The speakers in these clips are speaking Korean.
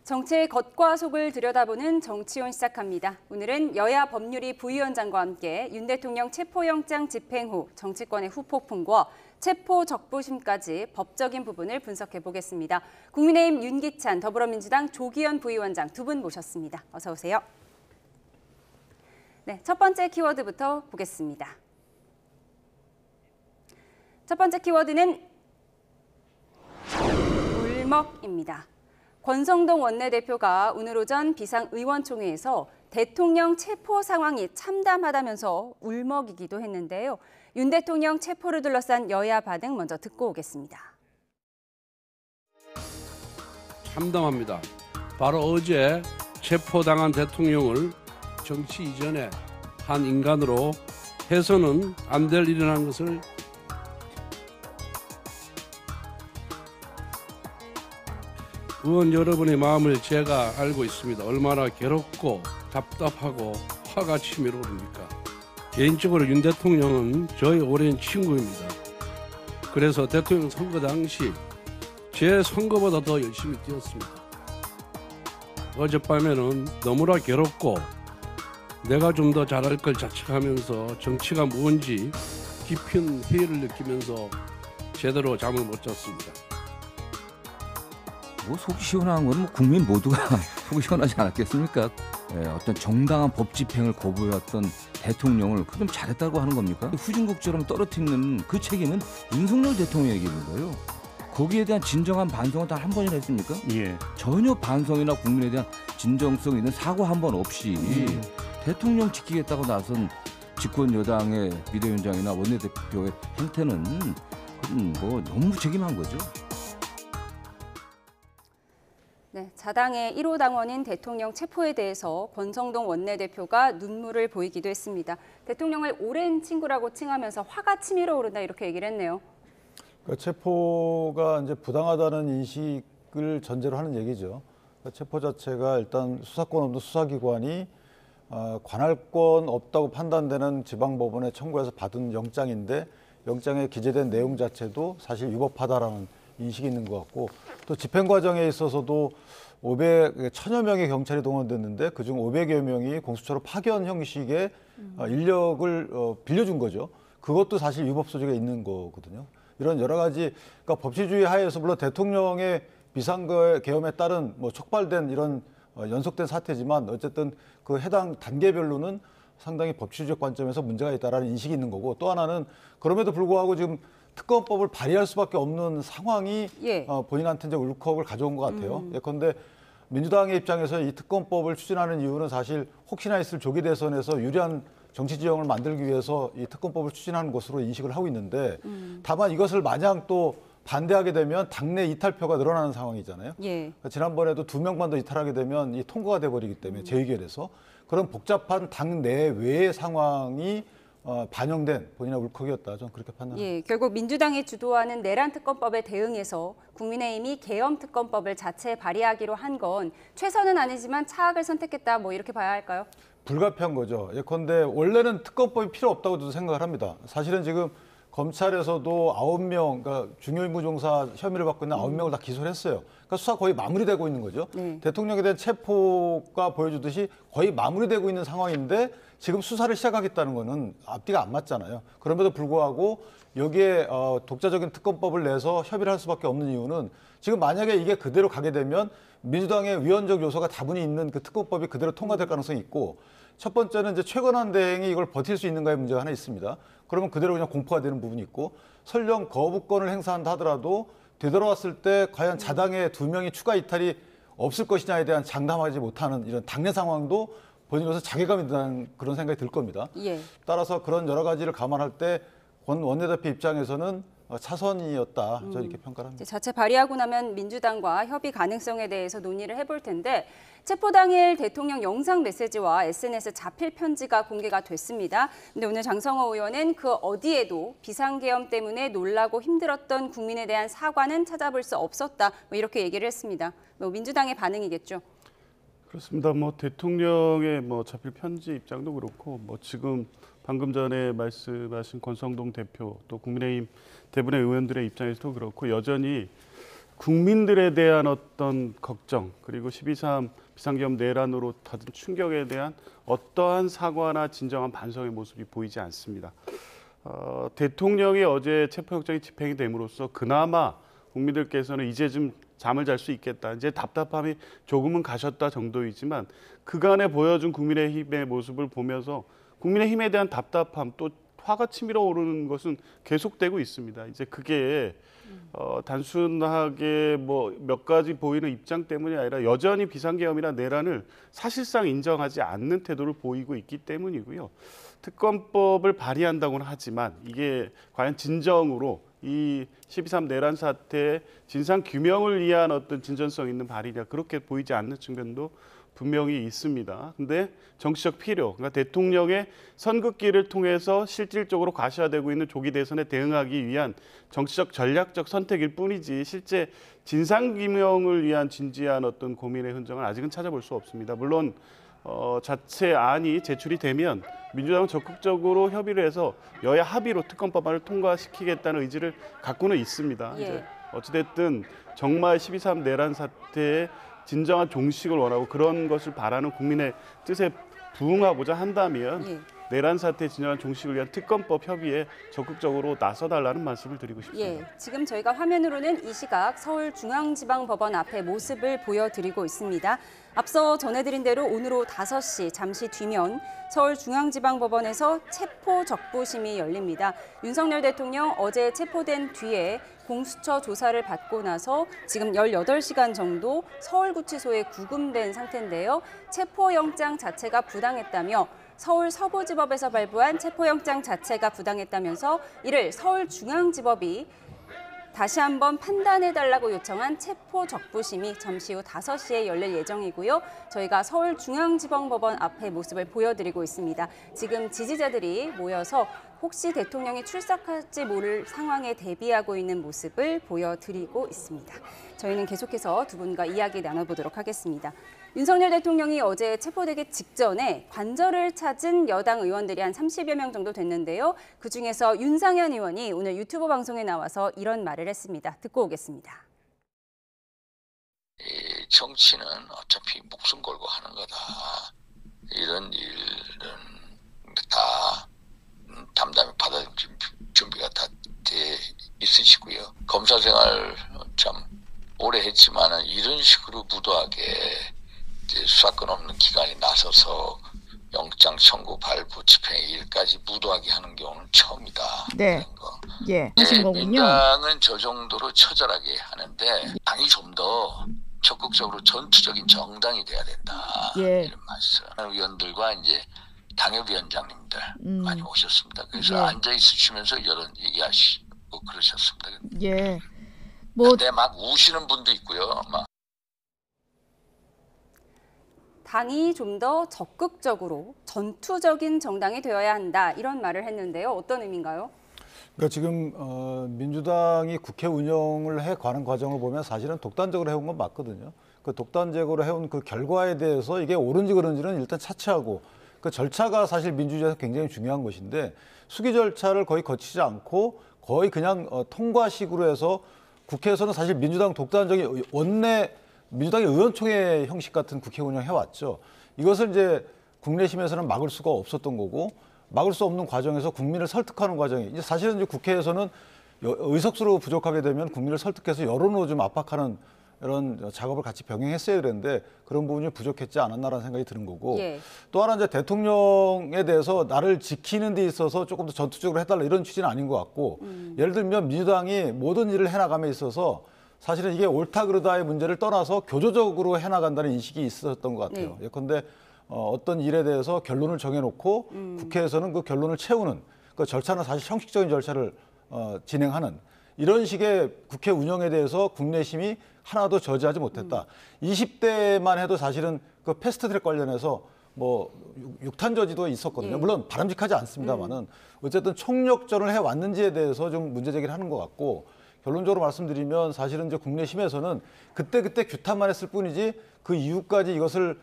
정치의 겉과 속을 들여다보는 정치온 시작합니다. 오늘은 여야 법률위 부위원장과 함께 윤 대통령 체포영장 집행 후 정치권의 후폭풍과 체포 적부심까지 법적인 부분을 분석해 보겠습니다. 국민의힘 윤기찬, 더불어민주당 조기현 부위원장 두 분 모셨습니다. 어서 오세요. 네, 첫 번째 키워드부터 보겠습니다. 첫 번째 키워드는 울먹입니다. 권성동 원내대표가 오늘 오전 비상의원총회에서 대통령 체포 상황이 참담하다면서 울먹이기도 했는데요. 윤 대통령 체포를 둘러싼 여야 반응 먼저 듣고 오겠습니다. 참담합니다. 바로 어제 체포당한 대통령을 정치 이전에 한 인간으로 해서는 안 될 일이라는 것을 의원 여러분의 마음을 제가 알고 있습니다. 얼마나 괴롭고 답답하고 화가 치밀어 오릅니까? 개인적으로 윤 대통령은 저의 오랜 친구입니다. 그래서 대통령 선거 당시 제 선거보다 더 열심히 뛰었습니다. 어젯밤에는 너무나 괴롭고 내가 좀 더 잘할 걸 자책하면서 정치가 뭔지 깊은 회의를 느끼면서 제대로 잠을 못 잤습니다. 뭐 속이 시원한 건 뭐 국민 모두가 속이 시원하지 않았겠습니까? 어떤 정당한 법 집행을 거부해왔던 대통령을 그럼 잘했다고 하는 겁니까? 후진국처럼 떨어뜨리는 그 책임은 윤석열 대통령에게 있는 거예요. 거기에 대한 진정한 반성은 단 한 번이나 했습니까? 예. 전혀 반성이나 국민에 대한 진정성 있는 사과 한 번 없이 대통령 지키겠다고 나선 집권 여당의 비대위원장이나 원내대표의 행태는 뭐 너무 무책임한 거죠. 네, 자당의 1호 당원인 대통령 체포에 대해서 권성동 원내대표가 눈물을 보이기도 했습니다. 대통령을 오랜 친구라고 칭하면서 화가 치밀어 오른다 이렇게 얘기를 했네요. 그러니까 체포가 이제 부당하다는 인식을 전제로 하는 얘기죠. 그러니까 체포 자체가 일단 수사권 없는 수사기관이 관할권 없다고 판단되는 지방법원에 청구해서 받은 영장인데 영장에 기재된 내용 자체도 사실 위법하다라는 인식이 있는 것 같고 또 집행 과정에 있어서도 1000여 명의 경찰이 동원됐는데 그중 500여 명이 공수처로 파견 형식의 인력을 빌려준 거죠. 그것도 사실 위법 소지가 있는 거거든요. 이런 여러 가지 그러니까 법치주의 하에서 물론 대통령의 비상계엄에 따른 뭐 촉발된 이런 연속된 사태지만 어쨌든 그 해당 단계별로는 상당히 법치주의적 관점에서 문제가 있다라는 인식이 있는 거고 또 하나는 그럼에도 불구하고 지금 특검법을 발의할 수밖에 없는 상황이 본인한테 이제 울컥을 가져온 것 같아요. 예컨대 민주당의 입장에서 이 특검법을 추진하는 이유는 사실 혹시나 있을 조기 대선에서 유리한 정치 지형을 만들기 위해서 이 특검법을 추진하는 것으로 인식을 하고 있는데 다만 이것을 마냥 또 반대하게 되면 당내 이탈표가 늘어나는 상황이잖아요. 그러니까 지난번에도 2명만 더 이탈하게 되면 이 통과가 돼버리기 때문에 재의결에서 그런 복잡한 당내 외의 상황이 반영된 본인의 울컥이었다. 저는 그렇게 판단합니다. 결국 민주당이 주도하는 내란 특검법에 대응해서 국민의힘이 계엄 특검법을 자체 발의하기로 한 건 최선은 아니지만 차악을 선택했다. 뭐 이렇게 봐야 할까요? 불가피한 거죠. 예컨대 원래는 특검법이 필요 없다고 저도 생각을 합니다. 사실은 지금 검찰에서도 9명, 그러니까 중요임무종사 혐의를 받고 있는 9명을 다 기소를 했어요. 그러니까 수사 거의 마무리되고 있는 거죠. 대통령에 대한 체포가 보여주듯이 거의 마무리되고 있는 상황인데 지금 수사를 시작하겠다는 거는 앞뒤가 안 맞잖아요. 그럼에도 불구하고 여기에 독자적인 특검법을 내서 협의를 할 수밖에 없는 이유는 지금 만약에 이게 그대로 가게 되면 민주당의 위헌적 요소가 다분히 있는 그 특검법이 그대로 통과될 가능성이 있고 첫 번째는 이제 최건환 대행이 이걸 버틸 수 있는가의 문제가 하나 있습니다. 그러면 그대로 그냥 공포가 되는 부분이 있고 설령 거부권을 행사한다 하더라도 되돌아왔을 때 과연 자당의 2명이 추가 이탈이 없을 것이냐에 대한 장담하지 못하는 이런 당내 상황도 본인으로서 자괴감이 드는 그런 생각이 들 겁니다. 따라서 그런 여러 가지를 감안할 때 권 원내대표 입장에서는 차선이었다. 저는 이렇게 평가를 합니다. 자체 발의하고 나면 민주당과 협의 가능성에 대해서 논의를 해볼 텐데 체포 당일 대통령 영상 메시지와 SNS 자필 편지가 공개가 됐습니다. 근데 오늘 장성호 의원은 그 어디에도 비상계엄 때문에 놀라고 힘들었던 국민에 대한 사과는 찾아볼 수 없었다. 뭐 이렇게 얘기를 했습니다. 뭐 민주당의 반응이겠죠. 그렇습니다. 뭐 대통령의 뭐 자필 편지 입장도 그렇고 뭐 지금 방금 전에 말씀하신 권성동 대표 또 국민의힘 대부분의 의원들의 입장에서도 그렇고 여전히 국민들에 대한 어떤 걱정 그리고 12.3 비상계엄 내란으로 받은 충격에 대한 어떠한 사과나 진정한 반성의 모습이 보이지 않습니다. 대통령이 어제 체포영장이 집행이 됨으로써 그나마 국민들께서는 이제 좀 잠을 잘 수 있겠다. 이제 답답함이 조금은 가셨다 정도이지만 그간에 보여준 국민의힘의 모습을 보면서 국민의힘에 대한 답답함 또 화가 치밀어 오르는 것은 계속되고 있습니다. 이제 그게 단순하게 뭐 몇 가지 보이는 입장 때문이 아니라 여전히 비상계엄이나 내란을 사실상 인정하지 않는 태도를 보이고 있기 때문이고요. 특검법을 발의한다고는 하지만 이게 과연 진정으로 이 12.3 내란 사태의 진상 규명을 위한 어떤 진전성 있는 발의냐 그렇게 보이지 않는 측면도 분명히 있습니다. 근데 정치적 필요, 그러니까 대통령의 선긋기를 통해서 실질적으로 가시화되고 있는 조기 대선에 대응하기 위한 정치적 전략적 선택일 뿐이지 실제 진상 규명을 위한 진지한 어떤 고민의 흔적은 아직은 찾아볼 수 없습니다. 물론 자체 안이 제출이 되면 민주당은 적극적으로 협의를 해서 여야 합의로 특검법안을 통과시키겠다는 의지를 갖고는 있습니다. 예. 이제 어찌됐든 정말 12.3 내란 사태의 진정한 종식을 원하고 그런 것을 바라는 국민의 뜻에 부응하고자 한다면 예. 내란 사태의 진정한 종식을 위한 특검법 협의에 적극적으로 나서달라는 말씀을 드리고 싶습니다. 예, 지금 저희가 화면으로는 이 시각 서울중앙지방법원 앞의 모습을 보여드리고 있습니다. 앞서 전해드린 대로 오늘 오후 5시 잠시 뒤면 서울중앙지방법원에서 체포적부심이 열립니다. 윤석열 대통령 어제 체포된 뒤에 공수처 조사를 받고 나서 지금 18시간 정도 서울구치소에 구금된 상태인데요. 체포영장 자체가 부당했다며 서울 서부지법에서 발부한 체포영장 자체가 부당했다면서 이를 서울중앙지법이 다시 한번 판단해달라고 요청한 체포적부심이 잠시 후 5시에 열릴 예정이고요. 저희가 서울중앙지방법원 앞의 모습을 보여드리고 있습니다. 지금 지지자들이 모여서 혹시 대통령이 출석할지 모를 상황에 대비하고 있는 모습을 보여드리고 있습니다. 저희는 계속해서 두 분과 이야기 나눠보도록 하겠습니다. 윤석열 대통령이 어제 체포되기 직전에 관절을 찾은 여당 의원들이 한 30여 명 정도 됐는데요. 그중에서 윤상현 의원이 오늘 유튜브 방송에 나와서 이런 말을 했습니다. 듣고 오겠습니다. 정치는 어차피 목숨 걸고 하는 거다. 이런 일은 다 담담히 받아들일 준비가 다 돼 있으시고요. 검사 생활 참 오래 했지만은 이런 식으로 무도하게 이제 수사권 없는 기관이 나서서 영장 청구, 발부, 집행 일까지 무도하게 하는 경우는 처음이다. 네. 예, 하신 거군요. 민주당은 저 정도로 처절하게 하는데 당이 좀 더 적극적으로 전투적인 정당이 돼야 된다. 예. 이런 말씀. 의원들과 이제 당협위원장님들 많이 오셨습니다. 그래서 예. 앉아 있으시면서 이런 얘기하시고 그러셨습니다. 예. 뭐 근데 막 우시는 분도 있고요. 막. 당이 좀 더 적극적으로 전투적인 정당이 되어야 한다. 이런 말을 했는데요. 어떤 의미인가요? 그러니까 지금 민주당이 국회 운영을 해가는 과정을 보면 사실은 독단적으로 해온 건 맞거든요. 그 독단적으로 해온 그 결과에 대해서 이게 옳은지 그른지는 일단 차치하고 그 절차가 사실 민주주의에서 굉장히 중요한 것인데 수기 절차를 거의 거치지 않고 거의 그냥 통과식으로 해서 국회에서는 사실 민주당 독단적인 민주당의 의원총회 형식 같은 국회 운영 해왔죠. 이것을 이제 국내심에서는 막을 수가 없었던 거고 막을 수 없는 과정에서 국민을 설득하는 과정이 이제 사실은 이제 국회에서는 의석수로 부족하게 되면 국민을 설득해서 여론으로 좀 압박하는 이런 작업을 같이 병행했어야 되는데 그런 부분이 부족했지 않았나라는 생각이 드는 거고 예. 또 하나 이제 대통령에 대해서 나를 지키는 데 있어서 조금 더 전투적으로 해달라 이런 취지는 아닌 것 같고 예를 들면 민주당이 모든 일을 해나감에 있어서 사실은 이게 옳다 그르다의 문제를 떠나서 교조적으로 해나간다는 인식이 있었던 것 같아요. 네. 예컨대 어떤 일에 대해서 결론을 정해놓고 국회에서는 그 결론을 채우는 그 절차는 사실 형식적인 절차를 진행하는 이런 식의 국회 운영에 대해서 국내심이 하나도 저지하지 못했다. 20대만 해도 사실은 그 패스트트랙 관련해서 뭐 육탄 저지도 있었거든요. 예. 물론 바람직하지 않습니다만은 어쨌든 총력전을 해왔는지에 대해서 좀 문제 제기를 하는 것 같고 결론적으로 말씀드리면 사실은 이제 국내심에서는 그때 규탄만 했을 뿐이지 그 이후까지 이것을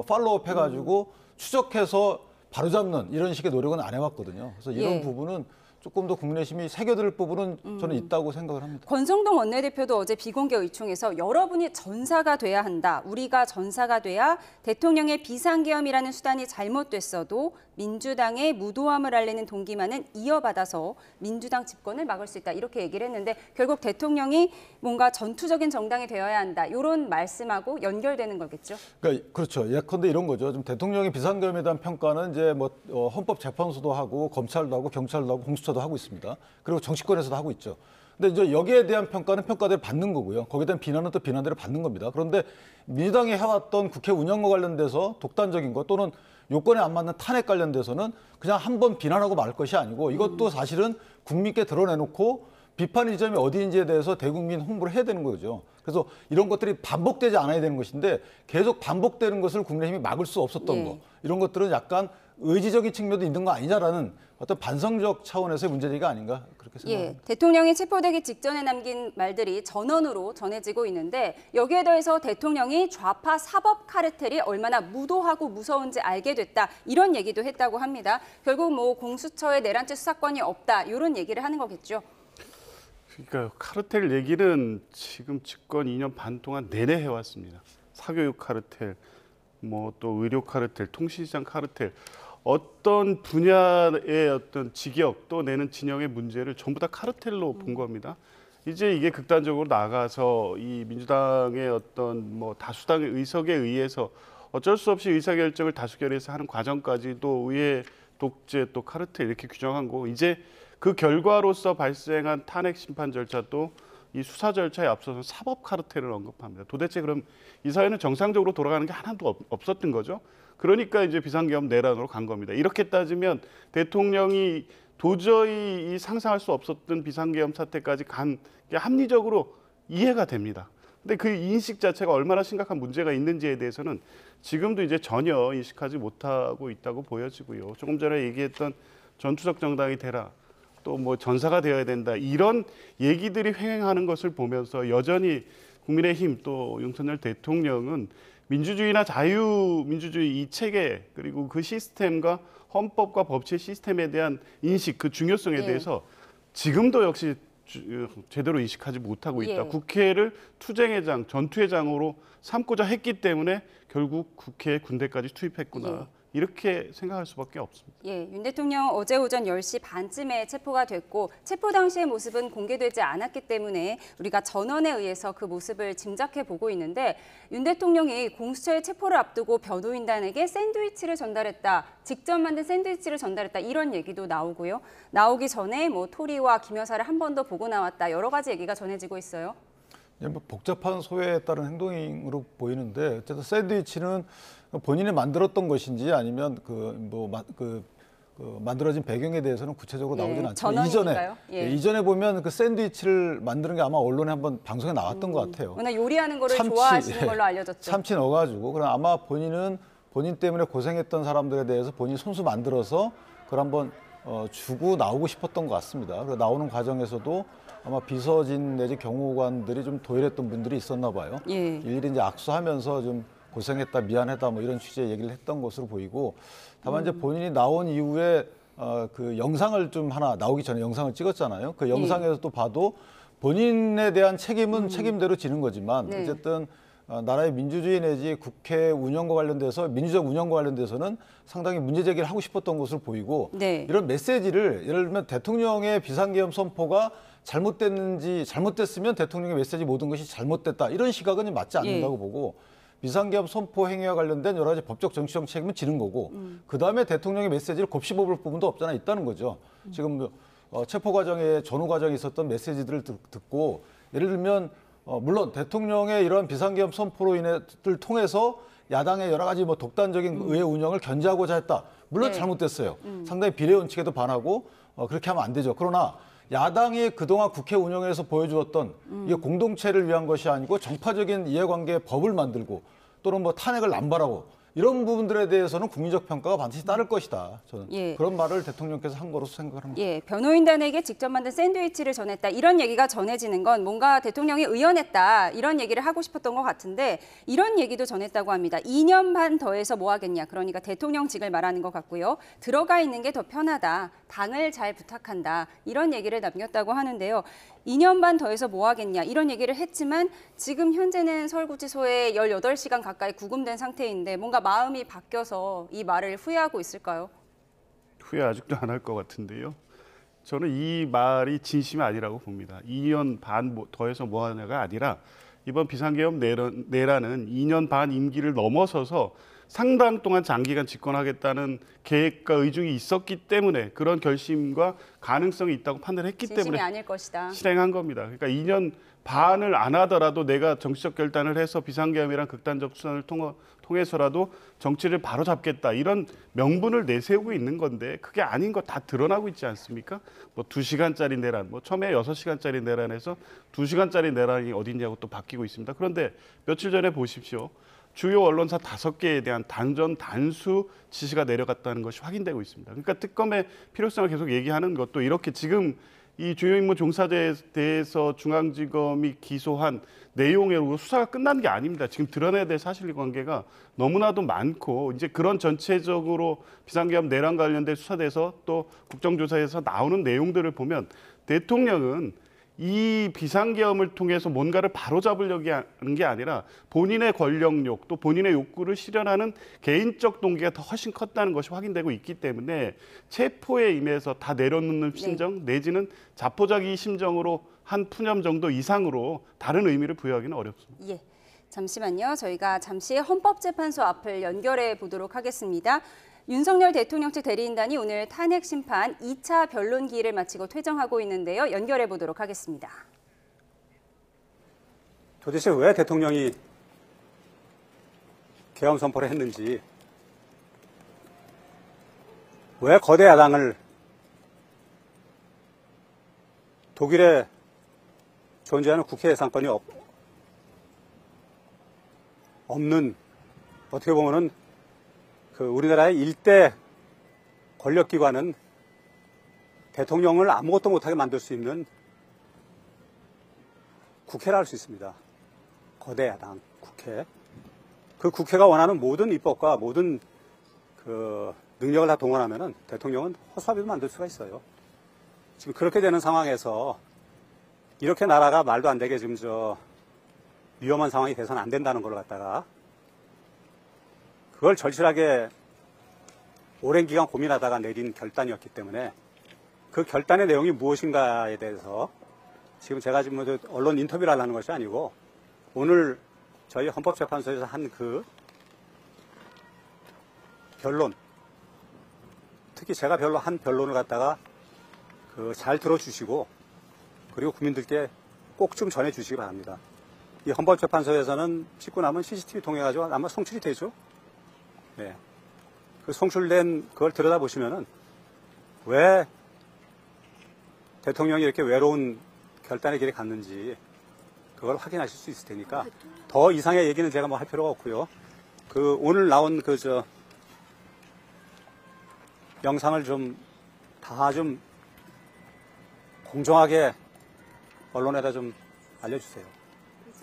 팔로우업 해가지고 추적해서 바로잡는 이런 식의 노력은 안 해왔거든요. 그래서 이런 예. 부분은 조금 더 국민의힘이 새겨들 부분은 저는 있다고 생각을 합니다. 권성동 원내대표도 어제 비공개 의총에서 여러분이 전사가 돼야 한다. 우리가 전사가 돼야 대통령의 비상계엄이라는 수단이 잘못됐어도 민주당의 무도함을 알리는 동기만은 이어받아서 민주당 집권을 막을 수 있다. 이렇게 얘기를 했는데 결국 대통령이 뭔가 전투적인 정당이 되어야 한다. 이런 말씀하고 연결되는 거겠죠. 그러니까 그렇죠. 예컨대 이런 거죠. 좀 대통령의 비상계엄에 대한 평가는 이제 뭐 헌법재판소도 하고 검찰도 하고 경찰도 하고 공수처도 하고 있습니다. 그리고 정치권에서도 하고 있죠. 근데 이제 여기에 대한 평가는 평가대로 받는 거고요. 거기에 대한 비난은 또 비난대로 받는 겁니다. 그런데 민주당이 해왔던 국회 운영과 관련돼서 독단적인 것 또는 요건에 안 맞는 탄핵 관련돼서는 그냥 한 번 비난하고 말 것이 아니고 이것도 사실은 국민께 드러내놓고 비판의 지점이 어디인지에 대해서 대국민 홍보를 해야 되는 거죠. 그래서 이런 것들이 반복되지 않아야 되는 것인데 계속 반복되는 것을 국민의힘이 막을 수 없었던 예. 거. 이런 것들은 약간 의지적인 측면도 있는 거 아니냐라는 어떤 반성적 차원에서의 문제제기가 아닌가 그렇게 생각합니다. 예, 대통령이 체포되기 직전에 남긴 말들이 전언으로 전해지고 있는데 여기에 더해서 대통령이 좌파 사법 카르텔이 얼마나 무도하고 무서운지 알게 됐다. 이런 얘기도 했다고 합니다. 결국 뭐 공수처에 내란죄 수사권이 없다. 이런 얘기를 하는 거겠죠. 그러니까 카르텔 얘기는 지금 집권 2년 반 동안 내내 해왔습니다. 사교육 카르텔, 뭐 또 의료 카르텔, 통신시장 카르텔, 어떤 분야의 어떤 직역 또 내는 진영의 문제를 전부 다 카르텔로 본 겁니다. 이제 이게 극단적으로 나가서 이 민주당의 어떤 뭐 다수당의 의석에 의해서 어쩔 수 없이 의사결정을 다수결해서 하는 과정까지 또 의회 독재 또 카르텔 이렇게 규정한 거고 이제 그 결과로서 발생한 탄핵 심판 절차도 이 수사 절차에 앞서서 사법 카르텔을 언급합니다. 도대체 그럼 이 사회는 정상적으로 돌아가는 게 하나도 없었던 거죠. 그러니까 이제 비상계엄 내란으로 간 겁니다. 이렇게 따지면 대통령이 도저히 이 상상할 수 없었던 비상계엄 사태까지 간 게 합리적으로 이해가 됩니다. 근데 그 인식 자체가 얼마나 심각한 문제가 있는지에 대해서는 지금도 이제 전혀 인식하지 못하고 있다고 보여지고요. 조금 전에 얘기했던 전투적 정당이 되라. 또 뭐 전사가 되어야 된다. 이런 얘기들이 횡행하는 것을 보면서 여전히 국민의힘 또 윤석열 대통령은 민주주의나 자유민주주의 이 체계 그리고 그 시스템과 헌법과 법치 시스템에 대한 인식, 그 중요성에 예. 대해서 지금도 역시 제대로 인식하지 못하고 있다. 예. 국회를 투쟁의 장, 전투의 장으로 삼고자 했기 때문에 결국 국회에 군대까지 투입했구나. 예. 이렇게 생각할 수밖에 없습니다. 예, 윤 대통령 어제 오전 10시 반쯤에 체포가 됐고 체포 당시의 모습은 공개되지 않았기 때문에 우리가 전원에 의해서 그 모습을 짐작해 보고 있는데 윤 대통령이 공수처의 체포를 앞두고 변호인단에게 샌드위치를 전달했다. 직접 만든 샌드위치를 전달했다. 이런 얘기도 나오고요. 나오기 전에 뭐 토리와 김 여사를 한 번 더 보고 나왔다. 여러 가지 얘기가 전해지고 있어요. 뭐 복잡한 소외에 따른 행동으로 보이는데 어쨌든 샌드위치는 본인이 만들었던 것인지 아니면 만들어진 배경에 대해서는 구체적으로 예, 나오진 않지만 전원이니까요. 예. 이전에 보면 그 샌드위치를 만드는 게 아마 언론에 한번 방송에 나왔던 것 같아요. 워낙 요리하는 거를 참치, 좋아하시는 예. 걸로 알려졌죠. 참치 넣어가지고 그럼 아마 본인은 본인 때문에 고생했던 사람들에 대해서 본인 손수 만들어서 그걸 한번 주고 나오고 싶었던 것 같습니다. 그래서 나오는 과정에서도 아마 비서진 내지 경호관들이 좀 도열했던 분들이 있었나 봐요. 예. 일일이 이제 악수하면서 좀 고생했다, 미안하다 뭐 이런 취지의 얘기를 했던 것으로 보이고 다만 이제 본인이 나온 이후에 그 영상을 좀 하나 나오기 전에 영상을 찍었잖아요. 그 영상에서도 봐도 본인에 대한 책임은 책임대로 지는 거지만 네. 어쨌든 나라의 민주주의 내지 국회 운영과 관련돼서 민주적 운영과 관련돼서는 상당히 문제 제기를 하고 싶었던 것으로 보이고 네. 이런 메시지를 예를 들면 대통령의 비상계엄 선포가 잘못됐으면 대통령의 메시지 모든 것이 잘못됐다 이런 시각은 맞지 않는다고 보고 비상계엄 선포 행위와 관련된 여러 가지 법적 정치적 책임은 지는 거고 그다음에 대통령의 메시지를 곱씹어볼 부분도 없잖아 있다는 거죠. 지금 체포 과정에 전후 과정에 있었던 메시지들을 듣고 예를 들면 물론 대통령의 이러한 비상계엄 선포로 인해를 통해서 야당의 여러 가지 뭐 독단적인 의회 운영을 견제하고자 했다. 물론 네. 잘못됐어요. 상당히 비례 원칙에도 반하고 그렇게 하면 안 되죠. 그러나 야당이 그동안 국회 운영에서 보여주었던 이게 공동체를 위한 것이 아니고 정파적인 이해관계 법을 만들고 또는 뭐 탄핵을 남발하고 이런 부분들에 대해서는 국민적 평가가 반드시 따를 것이다. 저는 예. 그런 말을 대통령께서 한 거로 생각을 합니다. 예, 변호인단에게 직접 만든 샌드위치를 전했다. 이런 얘기가 전해지는 건 뭔가 대통령이 의연했다. 이런 얘기를 하고 싶었던 것 같은데 이런 얘기도 전했다고 합니다. 2년 반 더해서 뭐 하겠냐. 그러니까 대통령직을 말하는 것 같고요. 들어가 있는 게 더 편하다. 당을 잘 부탁한다. 이런 얘기를 남겼다고 하는데요. 2년 반 더해서 뭐 하겠냐. 이런 얘기를 했지만 지금 현재는 서울구치소에 18시간 가까이 구금된 상태인데 뭔가 마음이 바뀌어서 이 말을 후회하고 있을까요? 후회 아직도 안 할 것 같은데요. 저는 이 말이 진심이 아니라고 봅니다. 2년 반 더해서 뭐 하냐가 아니라 이번 비상계엄 내란은 2년 반 임기를 넘어서서 상당 동안 장기간 집권하겠다는 계획과 의중이 있었기 때문에 그런 결심과 가능성이 있다고 판단했기 진심이 때문에 아닐 것이다. 실행한 겁니다. 그러니까 2년 반을 안 하더라도 내가 정치적 결단을 해서 비상계엄이란 극단적 수단을 통해서라도 정치를 바로잡겠다 이런 명분을 내세우고 있는 건데 그게 아닌 거 다 드러나고 있지 않습니까? 뭐 2시간짜리 내란, 뭐 처음에 6시간짜리 내란에서 2시간짜리 내란이 어딨냐고 또 바뀌고 있습니다. 그런데 며칠 전에 보십시오. 주요 언론사 5개에 대한 단수 지시가 내려갔다는 것이 확인되고 있습니다. 그러니까 특검의 필요성을 계속 얘기하는 것도 이렇게 지금 이 주요 임무 종사자에 대해서 중앙지검이 기소한 내용으로 수사가 끝난 게 아닙니다. 지금 드러내야 될 사실관계가 너무나도 많고 이제 그런 전체적으로 비상계엄 내란 관련된 수사돼서 또 국정조사에서 나오는 내용들을 보면 대통령은 이 비상계엄을 통해서 뭔가를 바로잡으려고 하는 게 아니라 본인의 권력욕 또 본인의 욕구를 실현하는 개인적 동기가 더 훨씬 컸다는 것이 확인되고 있기 때문에 체포에 임해서 다 내려놓는 심정 내지는 자포자기 심정으로 한 푸념 정도 이상으로 다른 의미를 부여하기는 어렵습니다. 예, 잠시만요. 저희가 잠시 헌법재판소 앞을 연결해 보도록 하겠습니다. 윤석열 대통령 측 대리인단이 오늘 탄핵 심판 2차 변론 기일을 마치고 퇴정하고 있는데요. 연결해 보도록 하겠습니다. 도대체 왜 대통령이 계엄 선포를 했는지, 왜 거대 야당을 독일에 존재하는 국회 예산권이 없는 어떻게 보면은 우리나라의 일대 권력기관은 대통령을 아무것도 못하게 만들 수 있는 국회라 할 수 있습니다. 거대 야당 국회. 그 국회가 원하는 모든 입법과 모든 능력을 다 동원하면은 대통령은 허수아비도 만들 수가 있어요. 지금 그렇게 되는 상황에서 이렇게 나라가 말도 안 되게 지금 위험한 상황이 돼서는 안 된다는 걸 갖다가 그걸 절실하게 오랜 기간 고민하다가 내린 결단이었기 때문에 그 결단의 내용이 무엇인가에 대해서 지금 제가 지금 언론 인터뷰를 하려는 것이 아니고 오늘 저희 헌법재판소에서 한 그 변론, 특히 제가 한 변론을 갖다가 잘 들어주시고 그리고 국민들께 꼭 좀 전해주시기 바랍니다. 이 헌법재판소에서는 찍고 나면 CCTV 통해가지고 아마 송출이 되죠. 네. 그 송출된 그걸 들여다보시면은 왜 대통령이 이렇게 외로운 결단의 길에 갔는지 그걸 확인하실 수 있을 테니까 더 이상의 얘기는 제가 뭐 할 필요가 없고요. 오늘 나온 영상을 다 공정하게 언론에다 좀 알려주세요.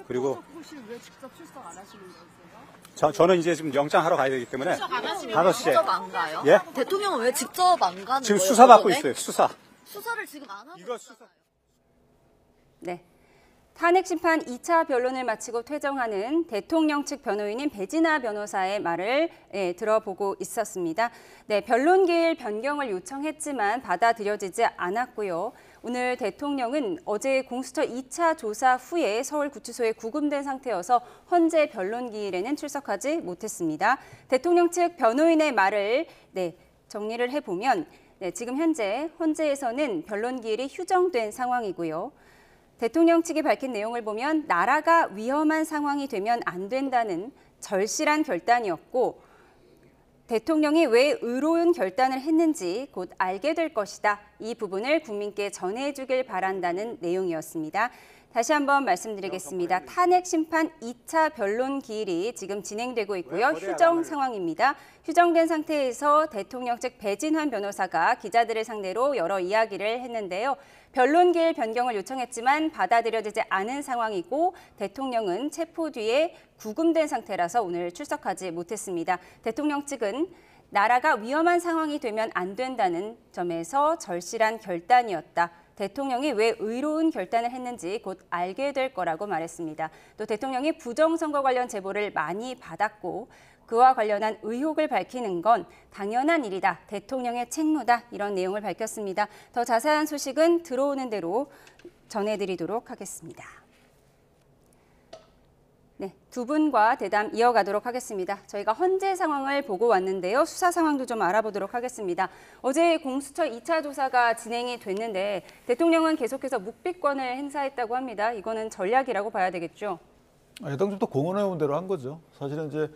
그리고 혹시 왜 직접 출석 안 하시는 거예요? 저는 이제 지금 영장 하러 가야 되기 때문에 5시에. 직접 안 가요? 예? 대통령은 왜 직접 안 가는 지금 거예요? 수사 받고 법원에? 있어요. 수사. 수사를 지금 안 하고 이거 있잖아요. 네. 탄핵 심판 2차 변론을 마치고 퇴정하는 대통령 측 변호인인 배진아 변호사의 말을 들어보고 있었습니다. 네, 변론 기일 변경을 요청했지만 받아들여지지 않았고요. 오늘 대통령은 어제 공수처 2차 조사 후에 서울구치소에 구금된 상태여서 헌재 변론 기일에는 출석하지 못했습니다. 대통령 측 변호인의 말을 정리를 해보면 지금 현재 헌재에서는 변론 기일이 휴정된 상황이고요. 대통령 측이 밝힌 내용을 보면 나라가 위험한 상황이 되면 안 된다는 절실한 결단이었고 대통령이 왜 의로운 결단을 했는지 곧 알게 될 것이다. 이 부분을 국민께 전해주길 바란다는 내용이었습니다. 다시 한번 말씀드리겠습니다. 탄핵 심판 2차 변론 기일이 지금 진행되고 있고요. 휴정 상황입니다. 휴정된 상태에서 대통령 측 배진환 변호사가 기자들을 상대로 여러 이야기를 했는데요. 변론 기일 변경을 요청했지만 받아들여지지 않은 상황이고 대통령은 체포 뒤에 구금된 상태라서 오늘 출석하지 못했습니다. 대통령 측은 나라가 위험한 상황이 되면 안 된다는 점에서 절실한 결단이었다. 대통령이 왜 의로운 결단을 했는지 곧 알게 될 거라고 말했습니다. 또 대통령이 부정선거 관련 제보를 많이 받았고 그와 관련한 의혹을 밝히는 건 당연한 일이다. 대통령의 책무다. 이런 내용을 밝혔습니다. 더 자세한 소식은 들어오는 대로 전해드리도록 하겠습니다. 네, 두 분과 대담 이어가도록 하겠습니다. 저희가 헌재 상황을 보고 왔는데요. 수사 상황도 좀 알아보도록 하겠습니다. 어제 공수처 2차 조사가 진행이 됐는데 대통령은 계속해서 묵비권을 행사했다고 합니다. 이거는 전략이라고 봐야 되겠죠? 여당부터 공언해온 대로 한 거죠. 사실은 이제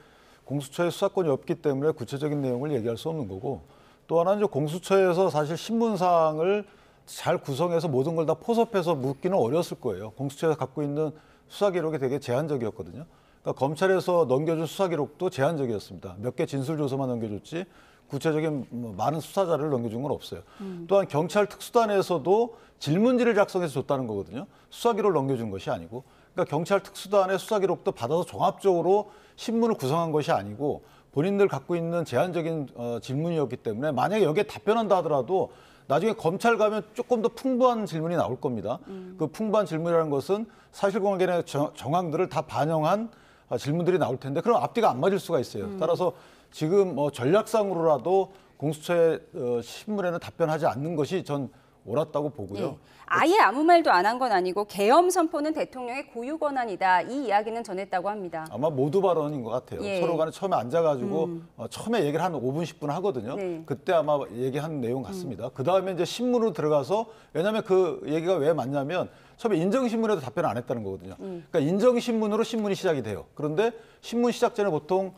공수처에 수사권이 없기 때문에 구체적인 내용을 얘기할 수 없는 거고 또 하나는 이제 공수처에서 사실 신문사항을 잘 구성해서 모든 걸 다 포섭해서 묻기는 어려웠을 거예요. 공수처에서 갖고 있는 수사 기록이 되게 제한적이었거든요. 그러니까 검찰에서 넘겨준 수사 기록도 제한적이었습니다. 몇 개 진술 조서만 넘겨줬지 구체적인 많은 수사 자료를 넘겨준 건 없어요. 또한 경찰 특수단에서도 질문지를 작성해서 줬다는 거거든요. 수사 기록을 넘겨준 것이 아니고. 그러니까 경찰 특수단의 수사 기록도 받아서 종합적으로 신문을 구성한 것이 아니고 본인들 갖고 있는 제한적인 질문이었기 때문에 만약에 여기에 답변한다 하더라도 나중에 검찰 가면 조금 더 풍부한 질문이 나올 겁니다. 그 풍부한 질문이라는 것은 사실관계의 정황들을 다 반영한 질문들이 나올 텐데 그럼 앞뒤가 안 맞을 수가 있어요. 따라서 지금 전략상으로라도 공수처의 신문에는 답변하지 않는 것이 전 옳았다고 보고요. 예. 아예 아무 말도 안 한 건 아니고 계엄 선포는 대통령의 고유 권한이다. 이 이야기는 전했다고 합니다. 아마 모두 발언인 것 같아요. 예. 서로 간에 처음에 앉아가지고 처음에 얘기를 한 5분, 10분 하거든요. 네. 그때 아마 얘기한 내용 같습니다. 그다음에 이제 신문으로 들어가서 왜냐하면 그 얘기가 왜 맞냐면 처음에 인정신문에도 답변을 안 했다는 거거든요. 그러니까 인정신문으로 신문이 시작이 돼요. 그런데 신문 시작 전에 보통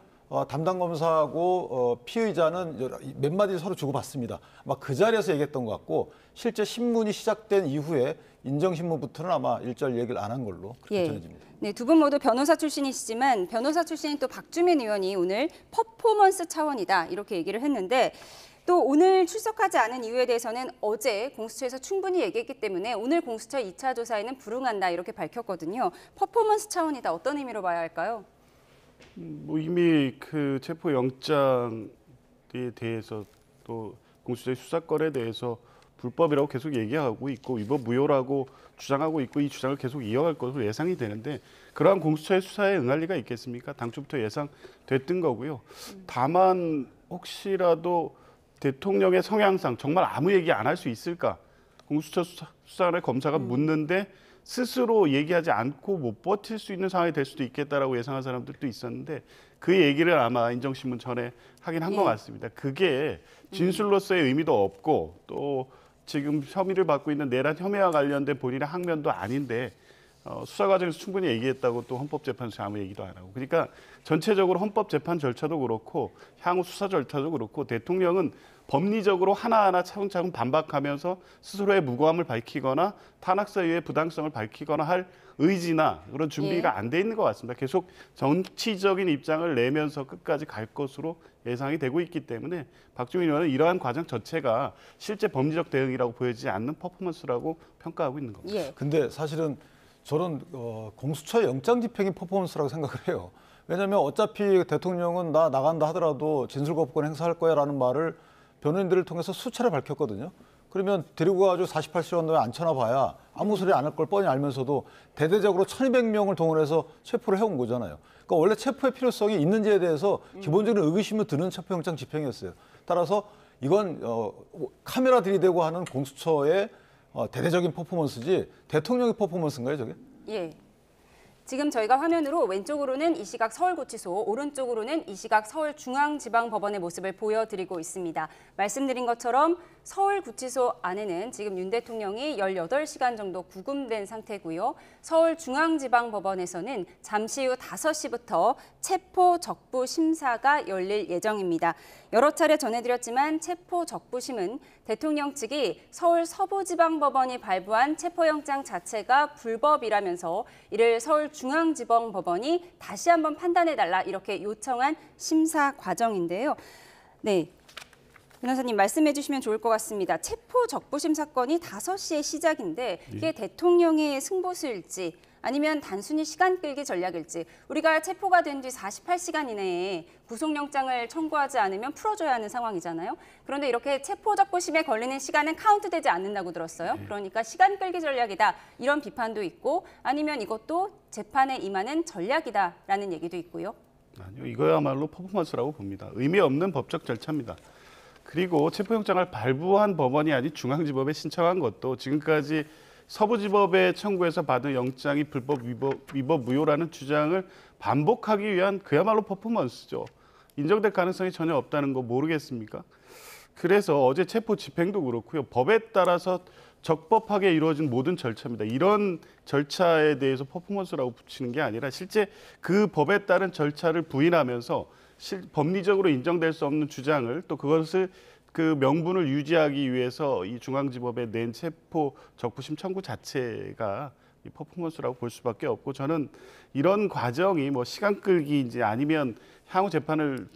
담당 검사하고 피의자는 몇 마디 서로 주고받습니다. 아마 그 자리에서 얘기했던 것 같고 실제 신문이 시작된 이후에 인정신문부터는 아마 일절 얘기를 안 한 걸로 그렇게 전해집니다. 네, 두 분 모두 변호사 출신이시지만 변호사 출신인 또 박주민 의원이 오늘 퍼포먼스 차원이다 이렇게 얘기를 했는데 또 오늘 출석하지 않은 이유에 대해서는 어제 공수처에서 충분히 얘기했기 때문에 오늘 공수처 2차 조사에는 불응한다 이렇게 밝혔거든요. 퍼포먼스 차원이다 어떤 의미로 봐야 할까요? 이미 그 체포 영장에 대해서 또 공수처의 수사권에 대해서 불법이라고 계속 얘기하고 있고 위법 무효라고 주장하고 있고 이 주장을 계속 이어갈 것으로 예상이 되는데 그러한 공수처의 수사에 응할 리가 있겠습니까? 당초부터 예상됐던 거고요. 다만 혹시라도 대통령의 성향상 정말 아무 얘기 안 할 수 있을까? 공수처 수사관의 검사가 묻는데 스스로 얘기하지 않고 못 버틸 수 있는 상황이 될 수도 있겠다라고 예상한 사람들도 있었는데 그 얘기를 아마 인정신문 전에 하긴 한 것 같습니다. 그게 진술로서의 의미도 없고 또 지금 혐의를 받고 있는 내란 혐의와 관련된 본인의 항면도 아닌데 수사 과정에서 충분히 얘기했다고 또 헌법재판소에 아무 얘기도 안 하고 그러니까 전체적으로 헌법재판 절차도 그렇고 향후 수사 절차도 그렇고 대통령은 법리적으로 하나하나 차근차근 반박하면서 스스로의 무고함을 밝히거나 탄핵 사유의 부당성을 밝히거나 할 의지나 그런 준비가 안 돼 있는 것 같습니다. 계속 정치적인 입장을 내면서 끝까지 갈 것으로 예상이 되고 있기 때문에 박주민 의원은 이러한 과정 전체가 실제 법리적 대응이라고 보여지지 않는 퍼포먼스라고 평가하고 있는 겁니다. 근데 사실은 저는 공수처 영장 집행이 퍼포먼스라고 생각을 해요. 왜냐하면 어차피 대통령은 나 나간다 하더라도 진술거부권 행사할 거야라는 말을 변호인들을 통해서 수차례 밝혔거든요. 그러면 데리고 가지고 48시간 내에 앉혀놔봐야 아무 소리 안 할 걸 뻔히 알면서도 대대적으로 1200명을 동원해서 체포를 해온 거잖아요. 그러니까 원래 체포의 필요성이 있는지에 대해서 기본적인 의구심을 드는 체포영장 집행이었어요. 따라서 이건 카메라 들이대고 하는 공수처의 대대적인 퍼포먼스지 대통령의 퍼포먼스인가요, 저게? 예. 지금 저희가 화면으로 왼쪽으로는 이 시각 서울구치소, 오른쪽으로는 이 시각 서울중앙지방법원의 모습을 보여드리고 있습니다. 말씀드린 것처럼 서울구치소 안에는 지금 윤 대통령이 18시간 정도 구금된 상태고요. 서울중앙지방법원에서는 잠시 후 5시부터 체포적부 심사가 열릴 예정입니다. 여러 차례 전해드렸지만 체포적부심은 대통령 측이 서울 서부지방법원이 발부한 체포영장 자체가 불법이라면서 이를 서울중앙지방법원이 다시 한번 판단해달라 이렇게 요청한 심사 과정인데요. 네. 변호사님 말씀해 주시면 좋을 것 같습니다. 체포적부심 사건이 5시에 시작인데 이게 대통령의 승부수일지 아니면 단순히 시간 끌기 전략일지 우리가 체포가 된 뒤 48시간 이내에 구속영장을 청구하지 않으면 풀어줘야 하는 상황이잖아요. 그런데 이렇게 체포적부심에 걸리는 시간은 카운트되지 않는다고 들었어요. 그러니까 시간 끌기 전략이다 이런 비판도 있고 아니면 이것도 재판에 임하는 전략이다라는 얘기도 있고요. 아니요, 이거야말로 퍼포먼스라고 봅니다. 의미 없는 법적 절차입니다. 그리고 체포영장을 발부한 법원이 아닌 중앙지법에 신청한 것도 지금까지 서부지법에 청구해서 받은 영장이 불법 위법 무효라는 주장을 반복하기 위한 그야말로 퍼포먼스죠. 인정될 가능성이 전혀 없다는 거 모르겠습니까? 그래서 어제 체포 집행도 그렇고요. 법에 따라서 적법하게 이루어진 모든 절차입니다. 이런 절차에 대해서 퍼포먼스라고 붙이는 게 아니라 실제 그 법에 따른 절차를 부인하면서 법리적으로 인정될 수 없는 주장을 또 그것을 그 명분을 유지하기 위해서 이 중앙지법에 낸 체포 적부심 청구 자체가 이 퍼포먼스라고 볼 수밖에 없고 저는 이런 과정이 뭐 시간 끌기인지 아니면 향후 재판을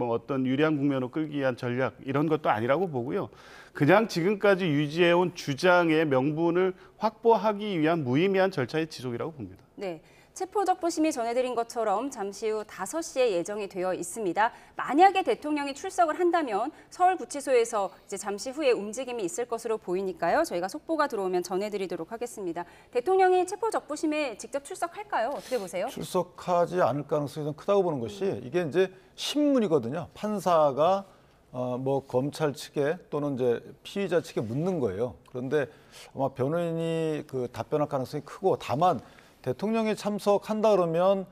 어떤 유리한 국면으로 끌기 위한 전략 이런 것도 아니라고 보고요. 그냥 지금까지 유지해온 주장의 명분을 확보하기 위한 무의미한 절차의 지속이라고 봅니다. 네. 체포적부심이 전해드린 것처럼 잠시 후 5시에 예정이 되어 있습니다. 만약에 대통령이 출석을 한다면 서울구치소에서 이제 잠시 후에 움직임이 있을 것으로 보이니까요. 저희가 속보가 들어오면 전해드리도록 하겠습니다. 대통령이 체포적부심에 직접 출석할까요? 어떻게 보세요? 출석하지 않을 가능성이 좀 크다고 보는 것이 이게 이제 신문이거든요. 판사가 뭐 검찰 측에 또는 이제 피의자 측에 묻는 거예요. 그런데 아마 변호인이 그 답변할 가능성이 크고 다만 대통령이 참석한다 그러면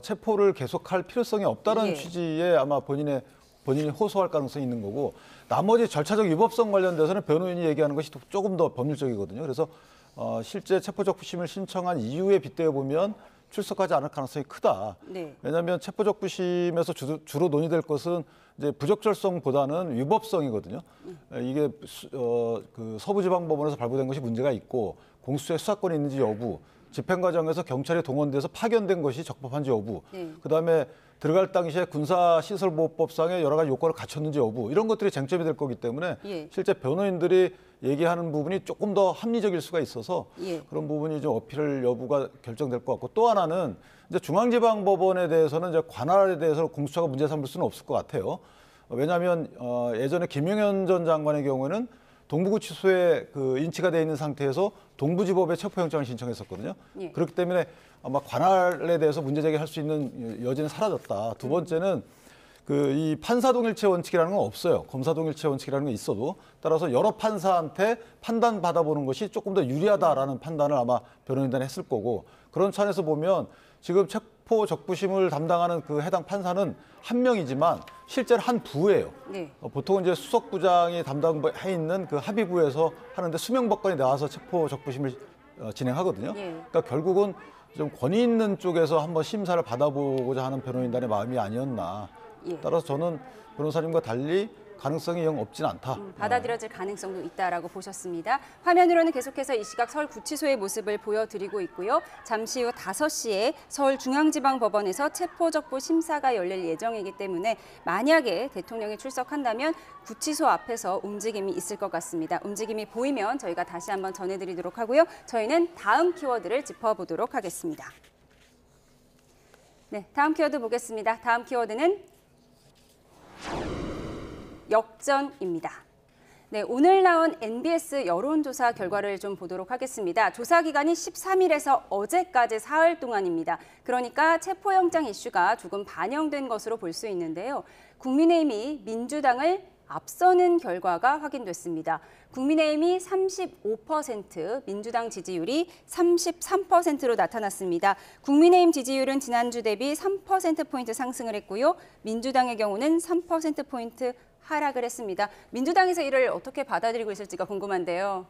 체포를 계속할 필요성이 없다는 취지에 아마 본인이 호소할 가능성이 있는 거고 나머지 절차적 위법성 관련돼서는 변호인이 얘기하는 것이 조금 더 법률적이거든요. 그래서 실제 체포적부심을 신청한 이유에 빗대어 보면 출석하지 않을 가능성이 크다. 네. 왜냐하면 체포적부심에서 주로 논의될 것은 이제 부적절성보다는 위법성이거든요. 이게 그 서부지방법원에서 발부된 것이 문제가 있고 공수처에 수사권이 있는지 여부, 집행 과정에서 경찰이 동원돼서 파견된 것이 적법한지 여부, 그다음에 들어갈 당시에 군사시설보호법상의 여러 가지 요건을 갖췄는지 여부 이런 것들이 쟁점이 될 거기 때문에 실제 변호인들이 얘기하는 부분이 조금 더 합리적일 수가 있어서 그런 부분이 좀 어필 여부가 결정될 것 같고 또 하나는 이제 중앙지방법원에 대해서는 이제 관할에 대해서 공수처가 문제 삼을 수는 없을 것 같아요. 왜냐하면 예전에 김용현 전 장관의 경우에는 동부구치소에 그 인치가 돼 있는 상태에서 동부지법에 체포영장을 신청했었거든요. 그렇기 때문에 아마 관할에 대해서 문제 제기할 수 있는 여지는 사라졌다. 두 번째는 그 이 판사동일체 원칙이라는 건 없어요. 검사동일체 원칙이라는 게 있어도 따라서 여러 판사한테 판단 받아보는 것이 조금 더 유리하다라는 판단을 아마 변호인단이 했을 거고 그런 차원에서 보면 지금 체포 적부심을 담당하는 그 해당 판사는 한 명이지만 실제로 한 부예요. 보통은 이제 수석부장이 담당해 있는 그 합의부에서 하는데 수명법관이 나와서 체포 적부심을 진행하거든요. 그러니까 결국은 좀 권위 있는 쪽에서 한번 심사를 받아보고자 하는 변호인단의 마음이 아니었나. 따라서 저는 변호사님과 달리 가능성이 영 없진 않다. 받아들여질 가능성도 있다라고 보셨습니다. 화면으로는 계속해서 이 시각 서울구치소의 모습을 보여드리고 있고요. 잠시 후 5시에 서울중앙지방법원에서 체포적부 심사가 열릴 예정이기 때문에 만약에 대통령이 출석한다면 구치소 앞에서 움직임이 있을 것 같습니다. 움직임이 보이면 저희가 다시 한번 전해드리도록 하고요. 저희는 다음 키워드를 짚어보도록 하겠습니다. 네, 다음 키워드 보겠습니다. 다음 키워드는 역전입니다. 네, 오늘 나온 NBS 여론조사 결과를 좀 보도록 하겠습니다. 조사 기간이 13일에서 어제까지 사흘 동안입니다. 그러니까 체포영장 이슈가 조금 반영된 것으로 볼 수 있는데요. 국민의힘이 민주당을 앞서는 결과가 확인됐습니다. 국민의힘이 35%, 민주당 지지율이 33%로 나타났습니다. 국민의힘 지지율은 지난주 대비 3%포인트 상승을 했고요. 민주당의 경우는 3%포인트 하락을 했습니다. 민주당에서 이를 어떻게 받아들이고 있을지가 궁금한데요.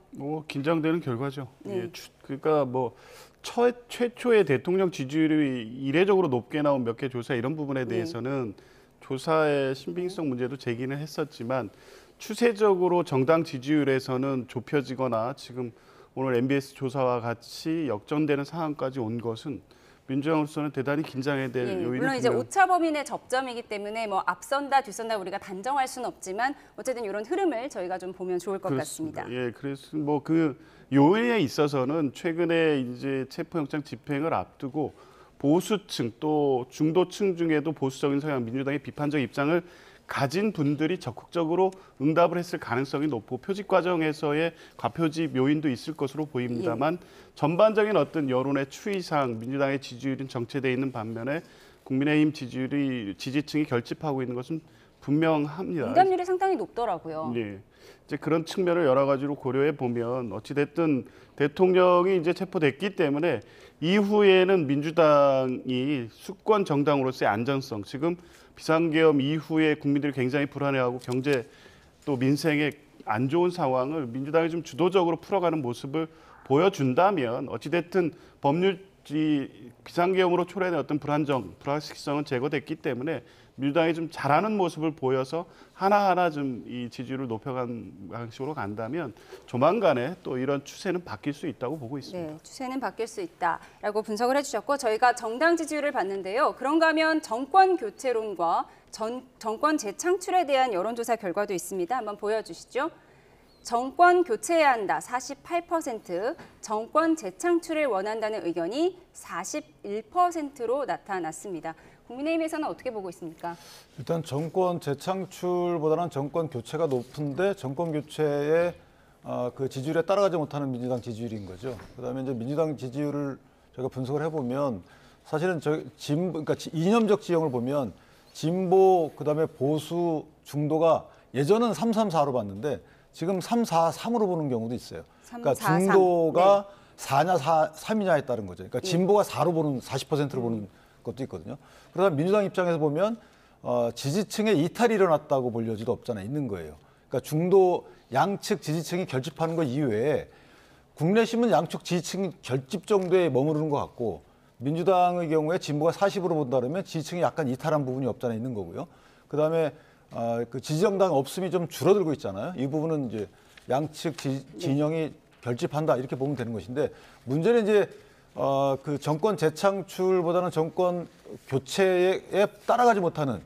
긴장되는 결과죠. 네. 예, 그러니까 뭐 최초의 대통령 지지율이 이례적으로 높게 나온 몇 개 조사 이런 부분에 대해서는 조사의 신빙성 문제도 제기는 했었지만 추세적으로 정당 지지율에서는 좁혀지거나 지금 오늘 MBS 조사와 같이 역전되는 상황까지 온 것은 민주당으로서는 대단히 긴장해야 될 요인이 물론 이제 오차범위내 접점이기 때문에 뭐 앞선다 뒤선다 우리가 단정할 수는 없지만 어쨌든 이런 흐름을 저희가 좀 보면 좋을 것 그렇습니다. 같습니다. 예, 그래서 뭐 그 요인에 있어서는 최근에 이제 체포영장 집행을 앞두고 보수층 또 중도층 중에도 보수적인 성향 민주당의 비판적 입장을 가진 분들이 적극적으로 응답을 했을 가능성이 높고 표집 과정에서의 과표집 요인도 있을 것으로 보입니다만 전반적인 어떤 여론의 추이상 민주당의 지지율은 정체되어 있는 반면에 국민의힘 지지층이 결집하고 있는 것은 분명합니다. 응답률이 상당히 높더라고요. 네. 이제 그런 측면을 여러 가지로 고려해 보면 어찌됐든 대통령이 이제 체포됐기 때문에 이후에는 민주당이 수권 정당으로서의 안전성, 지금 비상계엄 이후에 국민들이 굉장히 불안해하고 경제 또 민생에 안 좋은 상황을 민주당이 좀 주도적으로 풀어가는 모습을 보여준다면 어찌됐든 법률 비상계엄으로 초래된 어떤 불확실성은 제거됐기 때문에 민주당이 좀 잘하는 모습을 보여서 하나하나 좀 이 지지율을 높여간 방식으로 간다면 조만간에 또 이런 추세는 바뀔 수 있다고 보고 있습니다. 네, 추세는 바뀔 수 있다라고 분석을 해주셨고 저희가 정당 지지율을 봤는데요. 그런가 하면 정권 교체론과 정권 재창출에 대한 여론조사 결과도 있습니다. 한번 보여주시죠. 정권 교체해야 한다 48%, 정권 재창출을 원한다는 의견이 41%로 나타났습니다. 국민의힘에서는 어떻게 보고 있습니까? 일단 정권 재창출보다는 정권 교체가 높은데 정권 교체의 그 지지율에 따라가지 못하는 민주당 지지율인 거죠. 그다음에 이제 민주당 지지율을 저희가 분석을 해보면 사실은 그러니까 이념적 지형을 보면 진보 그다음에 보수 중도가 예전은 3-3-4로 봤는데 지금 3-4-3으로 보는 경우도 있어요. 3, 그러니까 4, 중도가 4냐 3이냐에 따른 거죠. 그러니까 진보가 4로 보는 40%로 보는 것도 있거든요. 그러다 민주당 입장에서 보면 지지층의 이탈이 일어났다고 볼 여지도 없잖아요. 있는 거예요. 그러니까 중도 양측 지지층이 결집하는 것 이외에 국내심은 양측 지지층 결집 정도에 머무르는 것 같고 민주당의 경우에 진보가 40으로 본다 그러면 지지층이 약간 이탈한 부분이 없잖아요. 있는 거고요. 그다음에 그 지지정당 없음이 좀 줄어들고 있잖아요. 이 부분은 이제 양측 진영이 결집한다 이렇게 보면 되는 것인데 문제는 이제 그 정권 재창출보다는 정권 교체에 따라가지 못하는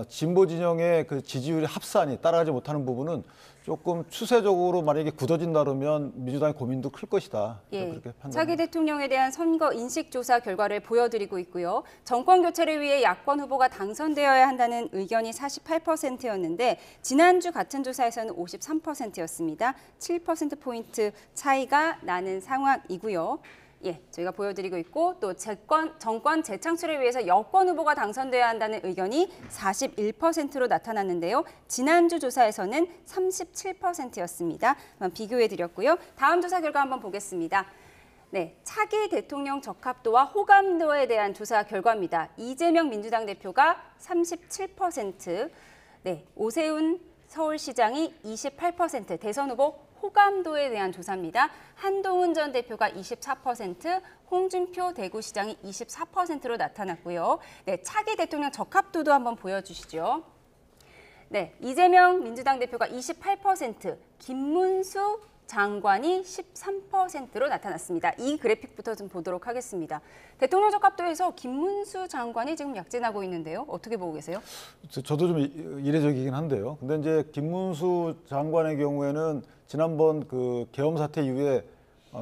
진보 진영의 그 지지율의 합산이 따라가지 못하는 부분은 조금 추세적으로 만약에 굳어진다 그러면 민주당의 고민도 클 것이다. 그렇게 판단합니다. 차기 대통령에 대한 선거 인식조사 결과를 보여드리고 있고요. 정권 교체를 위해 야권 후보가 당선되어야 한다는 의견이 48%였는데 지난주 같은 조사에서는 53%였습니다. 7%포인트 차이가 나는 상황이고요. 저희가 보여드리고 있고 또 정권 재창출을 위해서 여권 후보가 당선돼야 한다는 의견이 41%로 나타났는데요. 지난주 조사에서는 37%였습니다. 비교해드렸고요. 다음 조사 결과 한번 보겠습니다. 네, 차기 대통령 적합도와 호감도에 대한 조사 결과입니다. 이재명 민주당 대표가 37%, 오세훈 서울시장이 28%, 대선 후보 호감도에 대한 조사입니다. 한동훈 전 대표가 24%, 홍준표 대구시장이 24%로 나타났고요. 차기 대통령 적합도도 한번 보여주시죠. 이재명 민주당 대표가 28%, 김문수 장관이 13%로 나타났습니다. 이 그래픽부터 좀 보도록 하겠습니다. 대통령 적합도에서 김문수 장관이 지금 약진하고 있는데요. 어떻게 보고 계세요? 저도 좀 이례적이긴 한데요. 근데 이제 김문수 장관의 경우에는 지난번 그 계엄 사태 이후에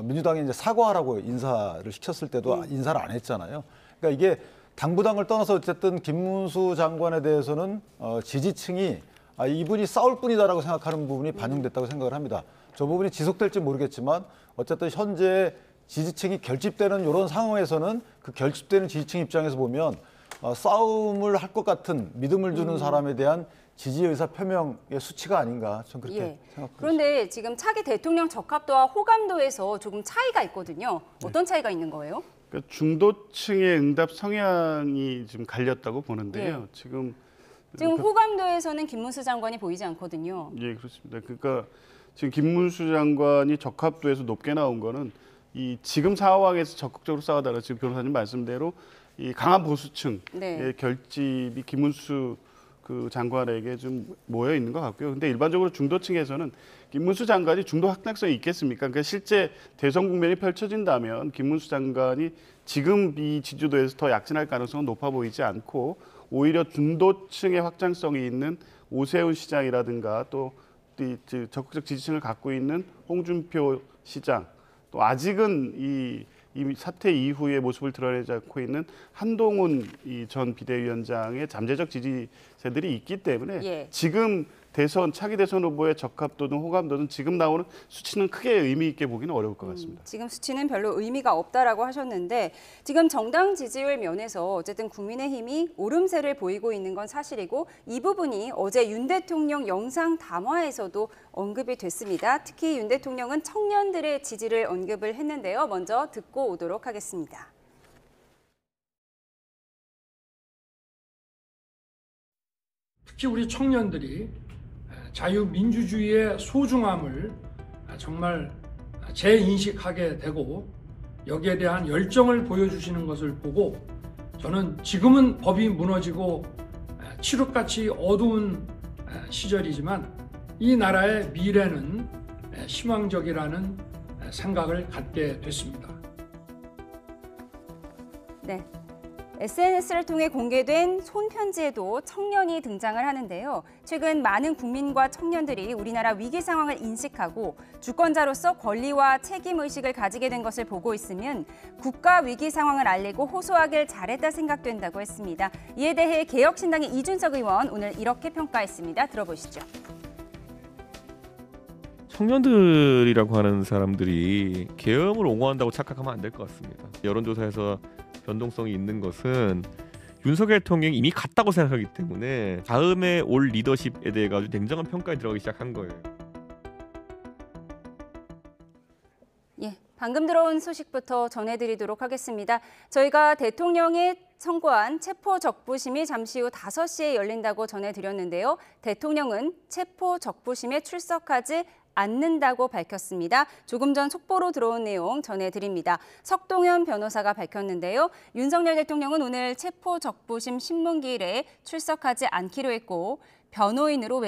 민주당이 이제 사과하라고 인사를 시켰을 때도 인사를 안 했잖아요. 그러니까 이게 당부당을 떠나서 어쨌든 김문수 장관에 대해서는 지지층이 이분이 싸울 뿐이다라고 생각하는 부분이 반영됐다고 생각을 합니다. 저 부분이 지속될지 모르겠지만 어쨌든 현재 지지층이 결집되는 이런 상황에서는 그 결집되는 지지층 입장에서 보면 싸움을 할 것 같은 믿음을 주는 사람에 대한 지지 의사 표명의 수치가 아닌가 저는 그렇게 생각합니다. 그런데 지금 차기 대통령 적합도와 호감도에서 조금 차이가 있거든요. 어떤 차이가 있는 거예요? 그러니까 중도층의 응답 성향이 좀 갈렸다고 보는데요. 지금 호감도에서는 김문수 장관이 보이지 않거든요. 예, 그렇습니다. 그러니까 지금 김문수 장관이 적합도에서 높게 나온 거는 이 지금 상황에서 적극적으로 싸우다가 지금 변호사님 말씀대로 이 강한 보수층의 결집이 김문수 그 장관에게 좀 모여 있는 것 같고요. 근데 일반적으로 중도층에서는 김문수 장관이 중도 확장성이 있겠습니까? 그러니까 실제 대선 국면이 펼쳐진다면 김문수 장관이 지금 이 지지도에서 더 약진할 가능성은 높아 보이지 않고 오히려 중도층의 확장성이 있는 오세훈 시장이라든가 또 적극적 지지층을 갖고 있는 홍준표 시장, 또 아직은 이 사태 이후의 모습을 드러내지 않고 있는 한동훈 전 비대위원장의 잠재적 지지세들이 있기 때문에 지금 차기 대선 후보의 적합도든 호감도든 지금 나오는 수치는 크게 의미 있게 보기는 어려울 것 같습니다. 지금 수치는 별로 의미가 없다라고 하셨는데 지금 정당 지지율 면에서 어쨌든 국민의힘이 오름세를 보이고 있는 건 사실이고 이 부분이 어제 윤 대통령 영상 담화에서도 언급이 됐습니다. 특히 윤 대통령은 청년들의 지지를 언급을 했는데요. 먼저 듣고 오도록 하겠습니다. 특히 우리 청년들이 자유민주주의의 소중함을 정말 재인식하게 되고 여기에 대한 열정을 보여주시는 것을 보고 저는 지금은 법이 무너지고 칠흑같이 어두운 시절이지만 이 나라의 미래는 희망적이라는 생각을 갖게 됐습니다. 네. SNS를 통해 공개된 손편지에도 청년이 등장을 하는데요. 최근 많은 국민과 청년들이 우리나라 위기 상황을 인식하고 주권자로서 권리와 책임의식을 가지게 된 것을 보고 있으면 국가 위기 상황을 알리고 호소하길 잘했다 생각된다고 했습니다. 이에 대해 개혁신당의 이준석 의원 오늘 이렇게 평가했습니다. 들어보시죠. 청년들이라고 하는 사람들이 계엄을 옹호한다고 착각하면 안 될 것 같습니다. 여론조사에서 변동성이 있는 것은 윤석열 대통령이 이미 갔다고 생각하기 때문에 다음에 올 리더십에 대해 가지고 냉정한 평가에 들어가기 시작한 거예요. 방금 들어온 소식부터 전해드리도록 하겠습니다. 저희가 대통령이 선고한 체포적부심이 잠시 후 5시에 열린다고 전해드렸는데요. 대통령은 체포적부심에 출석하지 않는다고 밝혔습니다. 조금 전 속보로 들어온 내용 전해드립니다. 석동현 변호사가 밝혔는데요. 윤석열 대통령은 오늘 체포적부심 신문기일에 출석하지 않기로 했고 변호인으로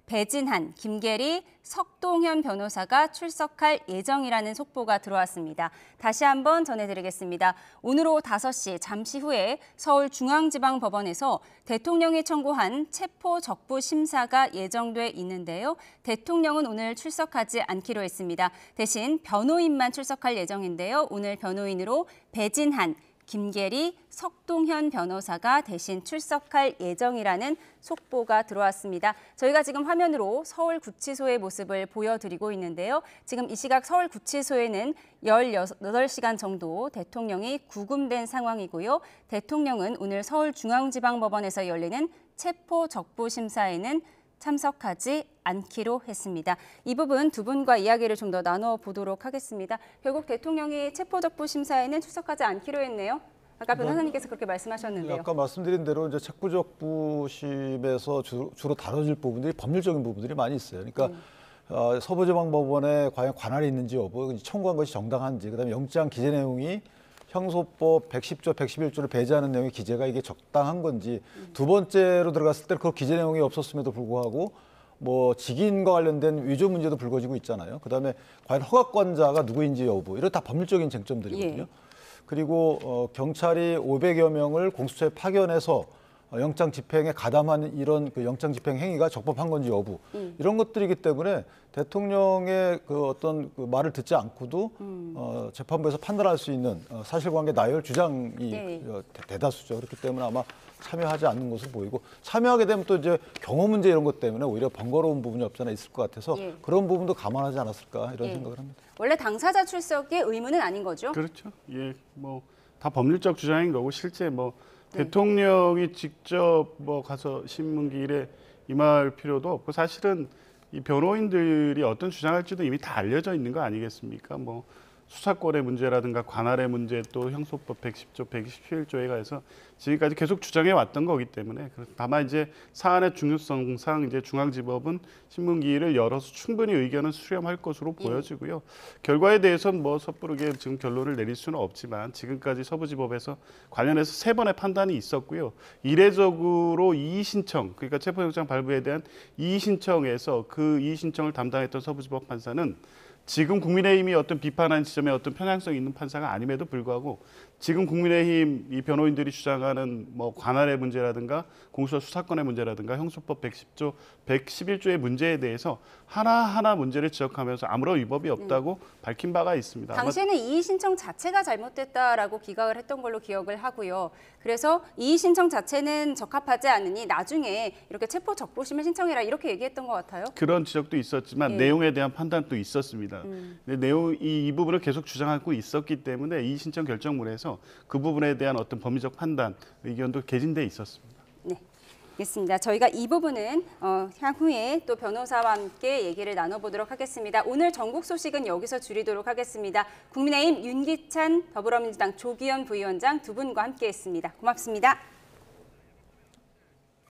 배진한, 김계리, 석동현 변호사가 출석할 예정이라는 속보가 들어왔습니다. 다시 한번 전해드리겠습니다. 오늘 오후 5시 잠시 후에 서울중앙지방법원에서 대통령이 청구한 체포적부 심사가 예정돼 있는데요. 대통령은 오늘 출석하지 않기로 했습니다. 대신 변호인만 출석할 예정인데요. 오늘 변호인으로 배진한, 김계리, 석동현 변호사가 대신 출석할 예정이라는 속보가 들어왔습니다. 저희가 지금 화면으로 서울구치소의 모습을 보여드리고 있는데요. 지금 이 시각 서울구치소에는 18시간 정도 대통령이 구금된 상황이고요. 대통령은 오늘 서울중앙지방법원에서 열리는 체포적부심사에는 참석하지 않기로 했습니다. 이 부분 두 분과 이야기를 좀 더 나눠보도록 하겠습니다. 결국 대통령이 체포적부심사에는 출석하지 않기로 했네요. 아까 변호사님께서 그렇게 말씀하셨는데요. 아까 말씀드린 대로 이제 체포적부심에서 주로 다뤄질 부분들이 법률적인 부분들이 많이 있어요. 그러니까 서부지방법원에 과연 관할이 있는지 여부, 청구한 것이 정당한지, 그다음에 영장 기재 내용이 형소법 110조, 111조를 배제하는 내용의 기재가 이게 적당한 건지, 두 번째로 들어갔을 때 그 기재 내용이 없었음에도 불구하고 뭐 직인과 관련된 위조 문제도 불거지고 있잖아요. 그다음에 과연 허가권자가 누구인지 여부, 이런 다 법률적인 쟁점들이거든요. 그리고 경찰이 500여 명을 공수처에 파견해서 영장 집행에 가담한 이런 그 영장 집행 행위가 적법한 건지 여부, 이런 것들이기 때문에 대통령의 그 어떤 그 말을 듣지 않고도 재판부에서 판단할 수 있는 사실관계 나열 주장이 대다수죠. 그렇기 때문에 아마 참여하지 않는 것으로 보이고, 참여하게 되면 또 이제 경호 문제 이런 것 때문에 오히려 번거로운 부분이 없잖아 있을 것 같아서 그런 부분도 감안하지 않았을까 이런 생각을 합니다. 원래 당사자 출석의 의무는 아닌 거죠? 그렇죠. 뭐 다 법률적 주장인 거고, 실제 뭐 대통령이 직접 뭐 가서 신문기일에 임할 필요도 없고 사실은 이 변호인들이 어떤 주장할지도 이미 다 알려져 있는 거 아니겠습니까? 뭐 수사권의 문제라든가 관할의 문제 또 형소법 110조, 127조에 가해서 지금까지 계속 주장해 왔던 거기 때문에 다만 이제 사안의 중요성상 이제 중앙지법은 신문기일을 열어서 충분히 의견을 수렴할 것으로 보여지고요. 결과에 대해서는 뭐 섣부르게 지금 결론을 내릴 수는 없지만 지금까지 서부지법에서 관련해서 3번의 판단이 있었고요. 이례적으로 이의 신청, 그러니까 체포영장 발부에 대한 이의 신청에서 그 이의 신청을 담당했던 서부지법 판사는 지금 국민의힘이 어떤 비판한 지점에 어떤 편향성이 있는 판사가 아님에도 불구하고 지금 국민의힘 이 변호인들이 주장하는 뭐 관할의 문제라든가 공수처 수사권의 문제라든가 형소법 110조, 111조의 문제에 대해서 하나하나 문제를 지적하면서 아무런 위법이 없다고 밝힌 바가 있습니다. 당시에는 이의 신청 자체가 잘못됐다라고 기각을 했던 걸로 기억을 하고요. 그래서 이의 신청 자체는 적합하지 않으니 나중에 이렇게 체포 적부심을 신청해라 이렇게 얘기했던 것 같아요. 그런 지적도 있었지만 내용에 대한 판단도 있었습니다. 근데 이 부분을 계속 주장하고 있었기 때문에 이의 신청 결정문에서 그 부분에 대한 어떤 법리적 판단 의견도 개진돼 있었습니다. 네, 알겠습니다. 저희가 이 부분은 향후에 또 변호사와 함께 얘기를 나눠보도록 하겠습니다. 오늘 전국 소식은 여기서 줄이도록 하겠습니다. 국민의힘 윤기찬, 더불어민주당 조기현 부위원장 두 분과 함께했습니다. 고맙습니다.